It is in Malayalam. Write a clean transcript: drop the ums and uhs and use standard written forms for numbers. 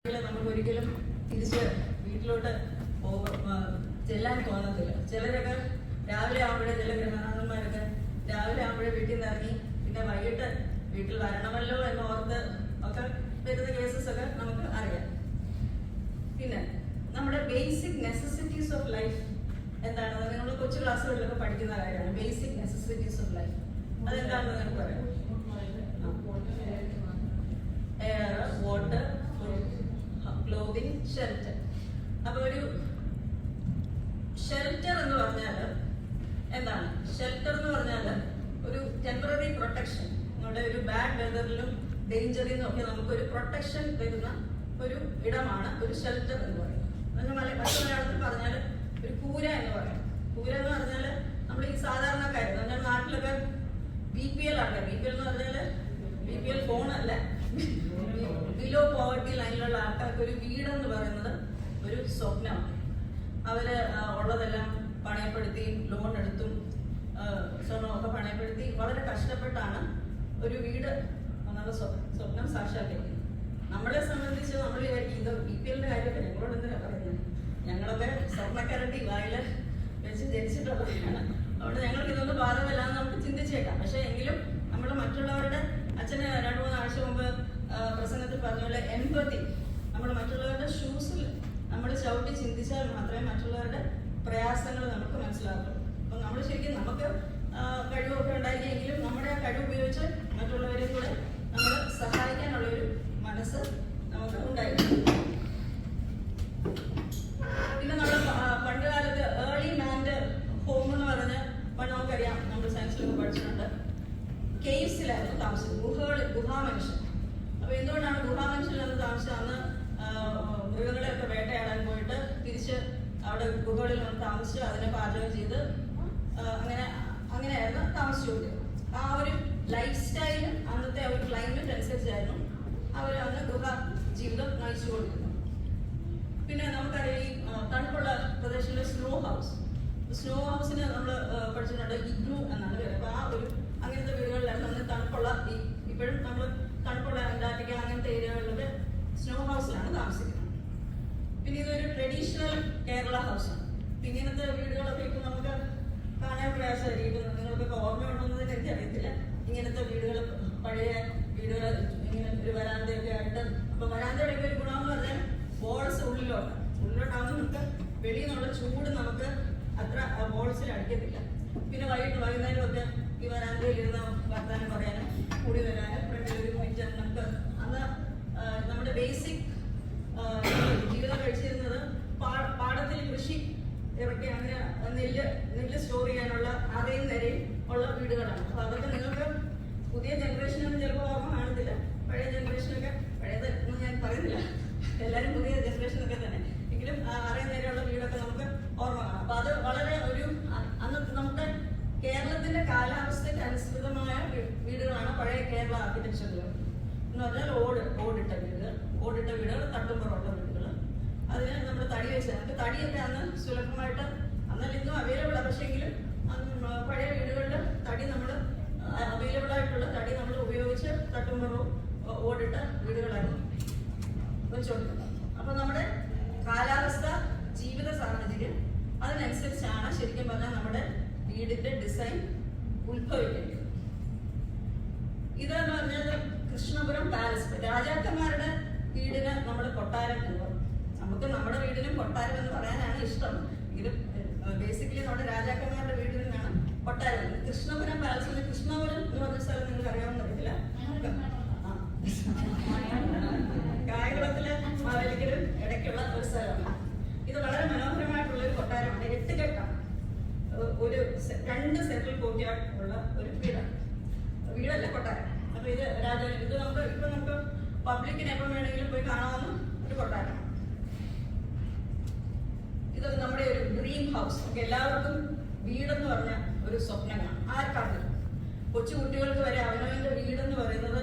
നമുക്ക് ഒരിക്കലും തിരിച്ച് വീട്ടിലോട്ട് ചെല്ലാൻ തോന്നത്തില്ല. ചിലരൊക്കെ രാവിലെ ആകുമ്പോഴേ, ചില ഗൃഹനാഥന്മാരൊക്കെ രാവിലെ ആകുമ്പോഴേ വീട്ടിൽ നിന്ന് ഇറങ്ങി പിന്നെ വൈകിട്ട് വീട്ടിൽ വരണമല്ലോ എന്ന് ഓർത്ത് ഒക്കെ വരുന്ന കേസസ് ഒക്കെ നമുക്ക് അറിയാം. പിന്നെ നമ്മുടെ ബേസിക് നെസസിറ്റീസ് ഓഫ് ലൈഫ് എന്താണെന്ന് നിങ്ങൾ കൊച്ചു ക്ലാസ്സുകളിലൊക്കെ പഠിക്കുന്ന കാര്യമാണ്. ബേസിക് നെസസിറ്റീസ് ഓഫ് ലൈഫ് അതെന്താണെന്ന് നിങ്ങൾക്ക് പറയാം. Air, water, clothing, shelter. അപ്പൊ ഒരു ഷെൽട്ടർ എന്ന് പറഞ്ഞാൽ എന്താണ്? ഷെൽട്ടർ എന്ന് പറഞ്ഞാൽ ഒരു ടെമ്പററി പ്രൊട്ടക്ഷൻ. നമ്മുടെ ഒരു ബാഡ് വെതറിലും ഡേഞ്ചറിൽ നിന്നും ഒക്കെ നമുക്കൊരു പ്രൊട്ടക്ഷൻ തരുന്ന ഒരു ഇടമാണ് ഒരു ഷെൽട്ടർ എന്ന് പറയുന്നത്. മറ്റു മലയാളത്തിൽ പറഞ്ഞാൽ ഒരു കൂര എന്ന് പറയാം. കൂര എന്ന് പറഞ്ഞാൽ നമ്മൾ ഈ സാധാരണക്കാർ നമ്മുടെ നാട്ടിലൊക്കെ BPL ആണ്. BPL എന്ന് പറഞ്ഞാൽ BPL ഫോണല്ല, ബിലോ പോവർട്ടി ലൈനിലുള്ള ആൾക്കാർക്ക് ഒരു വീടെന്ന് പറയുന്നത് ഒരു സ്വപ്നമാണ്. അവര് ഉള്ളതെല്ലാം പണയപ്പെടുത്തി, ലോൺ എടുത്തും സ്വർണ്ണമൊക്കെ പണയപ്പെടുത്തി വളരെ കഷ്ടപ്പെട്ടാണ് ഒരു വീട് എന്നുള്ള സ്വപ്നം സാക്ഷാത്കരിക്കുന്നത്. നമ്മളെ സംബന്ധിച്ച് നമ്മൾ ഇത് BPL കാര്യമൊക്കെ ഞങ്ങളോട് എന്തിനാ പറയുന്നത്? ഞങ്ങളൊക്കെ സ്വർണ്ണക്കരണ്ടി വായില് വെച്ച് ജനിച്ചിട്ടുള്ളതാണ്. അതുകൊണ്ട് ഞങ്ങൾക്ക് ഇതൊന്നും ബാധകമല്ലാന്ന് നമുക്ക് ചിന്തിച്ചേക്കാം. പക്ഷെ എങ്കിലും നമ്മൾ മറ്റുള്ളവരുടെ, അച്ഛന് 2-3 ആഴ്ച മുമ്പ് പ്രസംഗത്തിൽ പറഞ്ഞ പോലെ എംപതി, നമ്മൾ മറ്റുള്ളവരുടെ ഷൂസിൽ നമ്മൾ ചവിട്ടി ചിന്തിച്ചാൽ മാത്രമേ മറ്റുള്ളവരുടെ പ്രയാസങ്ങൾ നമുക്ക് മനസ്സിലാക്കുള്ളൂ. അപ്പം നമ്മൾ ശരിക്കും നമുക്ക് കഴിവൊക്കെ ഉണ്ടായിരിക്കെങ്കിലും നമ്മുടെ ആ കഴിവ് ഉപയോഗിച്ച് മറ്റുള്ളവരെയും കൂടെ നമ്മൾ സഹായിക്കാനുള്ളൊരു മനസ്സ് നമുക്ക് ഉണ്ടായിരിക്കും. പിന്നെ നമ്മൾ പണ്ട് കാലത്ത് ഏർലി മാൻ്റെ ഹോം എന്ന് പറഞ്ഞ് പണ്ട് നമുക്കറിയാം, നമ്മൾ സയൻസിലൊക്കെ പഠിച്ചിട്ടുണ്ട്. കേവ്സിലായിരുന്നു താമസിച്ചത്, ഗുഹാമനുഷ്യൻ. അപ്പൊ എന്തുകൊണ്ടാണ് ഗുഹാമനുഷ്യൻ എന്ന് താമസിച്ചത്? അന്ന് മൃഗങ്ങളെയൊക്കെ വേട്ടയാടാൻ പോയിട്ട് തിരിച്ച് അവിടെ ഗുഹകളിൽ വന്ന് താമസിച്ച് അതിനെ പാചകം ചെയ്ത് അങ്ങനെയായിരുന്നു താമസിച്ചുകൊണ്ടിരുന്നത്. ആ ഒരു ലൈഫ് സ്റ്റൈലും അന്നത്തെ ഒരു ക്ലൈമറ്റ് അനുസരിച്ചായിരുന്നു അവർ അന്ന് ഗുഹ ജീവിതം നയിച്ചുകൊണ്ടിരുന്നത്. പിന്നെ നമുക്കറിയാം ഈ തണുപ്പുള്ള പ്രദേശത്തിലെ സ്നോ ഹൗസിന് നമ്മൾ പഠിച്ചിട്ടുണ്ട്, ഇഗ്ലൂ എന്നാണ് പേര്. അപ്പൊ ആ ഒരു അങ്ങനത്തെ വീടുകളിലാണ് നമ്മൾ തണുപ്പുള്ള ഇപ്പോഴും നമ്മൾ തണുപ്പുള്ള അന്റാർട്ടിക്ക അങ്ങനത്തെ ഏരിയകളിലൊക്കെ സ്നോ ഹൗസിലാണ് താമസിക്കുന്നത്. പിന്നെ ഇതൊരു ട്രഡീഷണൽ കേരള ഹൗസാണ്. ഇങ്ങനത്തെ വീടുകളൊക്കെ ഇപ്പൊ നമുക്ക് കാണാൻ പ്രയാസമായിരിക്കും. നിങ്ങൾക്കൊക്കെ ഓർമ്മയുണ്ടെന്ന് എനിക്കറിയത്തില്ല. ഇങ്ങനത്തെ വീടുകൾ, പഴയ വീടുകൾ, ഇങ്ങനെ ഒരു വരാന്തയൊക്കെ ആയിട്ട്. അപ്പൊ വരാന്തയുടെ ഒരു ഗുണമെന്ന് പറഞ്ഞാൽ ബോൾസ് ഉള്ളിലോട്ടാകുമ്പോൾ നമുക്ക് വെളിയിൽ നിന്നുള്ള ചൂട് നമുക്ക് അത്ര ബോൾസിൽ അടിക്കത്തില്ല. പിന്നെ വൈകുന്നേരമൊക്കെ ഈ വരാന്തയിൽ ഇരുന്ന് വർത്താനം പറയാനും കൂടി വരാനും ഫ്രണ്ടിലൊരു മിനിറ്റ് നമുക്ക് അന്ന് നമ്മുടെ ബേസിക് ജീവിതം കഴിച്ചിരുന്നത് പാടത്തിൽ കൃഷി ഇറക്കി അങ്ങനെ നെല്ല് സ്റ്റോർ ചെയ്യാനുള്ള അറയും നിരയും ഉള്ള വീടുകളാണ്. അപ്പൊ അതൊക്കെ നിങ്ങൾക്ക് പുതിയ ജനറേഷനൊന്നും ചിലപ്പോൾ ഓർമ്മ കാണത്തില്ല. പഴയ ജനറേഷനൊക്കെ, പഴയത് ഒന്നും ഞാൻ പറയുന്നില്ല, എല്ലാവരും പുതിയ ജനറേഷനൊക്കെ തന്നെ, എങ്കിലും അറയും നിരയുള്ള വീടൊക്കെ നമുക്ക് ഓർമ്മ കാണാം. അപ്പൊ അത് വളരെ ഒരു അന്ന് നമ്മുടെ കേരളത്തിന്റെ കാലാവസ്ഥയ്ക്ക് അനുസൃതമായ വീടുകളാണ് പഴയ കേരള ആർക്കിടെക്ചറുകൾ എന്ന് പറഞ്ഞാൽ. ഓടിട്ട വീടുകൾ, തട്ടുമ്പുറമുള്ള വീടുകൾ. അതിന് നമ്മൾ തടി വെച്ച്, നമുക്ക് തടിയൊക്കെ അന്ന് സുലഭമായിട്ട്, എന്നാൽ ഇന്നും അവൈലബിൾ ആണ്. പക്ഷേങ്കിലും പഴയ വീടുകളിൽ തടി നമ്മൾ അവൈലബിൾ ആയിട്ടുള്ള തടി നമ്മൾ ഉപയോഗിച്ച് തട്ടുമ്പുറവും ഓടിട്ട വീടുകളായിരുന്നു വെച്ചുകൊണ്ടിരുന്നത്. അപ്പൊ നമ്മുടെ കാലാവസ്ഥ, ജീവിത സാഹചര്യം അതിനനുസരിച്ചാണ് ശരിക്കും പറഞ്ഞാൽ നമ്മുടെ വീടിന്റെ ഡിസൈൻ ഉത്ഭവിക്കേണ്ടത്. ഇതെന്ന് പറഞ്ഞാൽ കൃഷ്ണപുരം പാലസ്, രാജാക്കന്മാരുടെ വീടിന് നമ്മൾ കൊട്ടാരം എന്ന് പറയും. നമുക്ക് നമ്മുടെ വീടിനും കൊട്ടാരം എന്ന് പറയാനാണ് ഇഷ്ടം. ഇത് ബേസിക്കലി നമ്മുടെ രാജാക്കന്മാരുടെ വീടിനാണ് കൊട്ടാരം. കൃഷ്ണപുരം പാലസിന്, കൃഷ്ണപുരം എന്ന് പറഞ്ഞ സ്ഥലം നിങ്ങൾക്ക് അറിയാമെന്ന് അറിയത്തില്ല, കായകുളത്തിലെ മാവേലിക്കലും ഇടയ്ക്കുള്ള ഒരു സ്ഥലമാണ്. ഇത് വളരെ മനോഹരമായിട്ടുള്ള ഒരു കൊട്ടാരമാണ്. 8 കെട്ടാണ്, ഒരു 2 സെൻട്രൽ കോർട്ട്യാർഡ് ഉള്ള ഒരു വീടല്ല കൊട്ടാരം. അപ്പൊ ഇത് ഇത് നമുക്ക് പബ്ലിക്കിന് എപ്പം വേണമെങ്കിലും പോയി കാണാവുന്ന ഒരു കൊട്ടാരമാണ്. ഇത് നമ്മുടെ ഒരു ഡ്രീം ഹൗസ്. നമുക്ക് എല്ലാവർക്കും വീടെന്ന് പറഞ്ഞ ഒരു സ്വപ്നമാണ്. ആർക്കാണ്? കൊച്ചു കുട്ടികൾക്ക് വരെ അവനവന്റെ വീടെന്ന് പറയുന്നത്